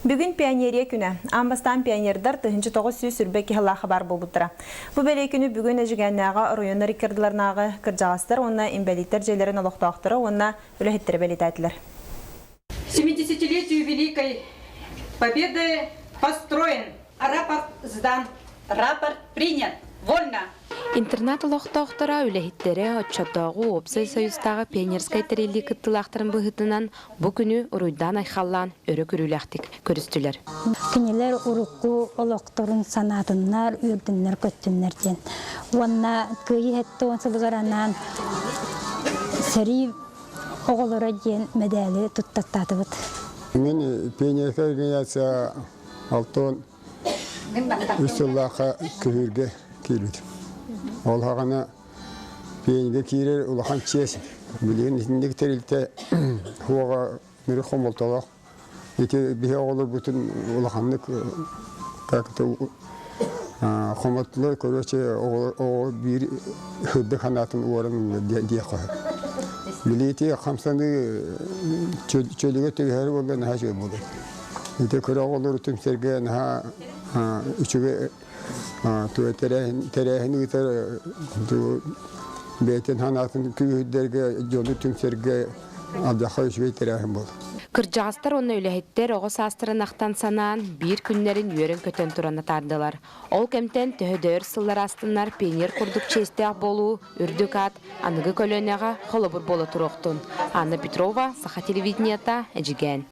Бүгін пионерия күні. Амбастан пионердар тыхынчы 900 сүрбеки хала хабар болбуттыра. Бу беле күні бүгін әжігәннәға районна рекордларнағы кыржағастар, онна имбелиттер жерлерін олықтақтыры, онна үләхеттері белетәділер. 70-летию Великой Победы построен. Рапорт сдан. Рапорт принят. Вольно. Интернат олықтақтыра үләхеттері отчаттағы Опсай Союзтағы пионерскай тәрелі кыттылақтырын бұғытынан бұ күні ұруйдан айқаллан өрі көріләқтік көрістілер. Күнелер ұрыққу олықтырын санатынлар, үрдінлер көттінлерден. Онна көйі әтті онсылығаранан сәрі оғылыра ден мәдәлі тұттаттаты бұд. Мен пионерскай организация алтын үстіллаққа күйірге келбедім. Ол хағана пейінге кейрер ұлақан чесін. Білеген ісіндегі тәрелті хуаға мүрі қомолталақ. Еті бігі оғылыр бұтын ұлақанлық қомолтылы көрөче оғы бір хүдді қанатын уарың дей қойып. Білеті қамсанды чөліге төгері болды наға жөй болды. Еті көрі оғылыр түмсерге наға үшіге тәрәхін ұйтар бәйтен ханатын күйдерге, жоны түмсерге алдаққа үшіге тәрәхін болды. Кыржағыстар оны үләхеттер оғы састырын ақтан санаан бір күнлерін үйерін көтен тұраны тардылар. Ол кемтен төхөдөр сыллар астынлар пионер құрдық честі ақ болу, үрдік ат, анығы көлөнеға қолыбыр болы тұруқтын. Анна Петрова, Саха телевидениета, әжіген.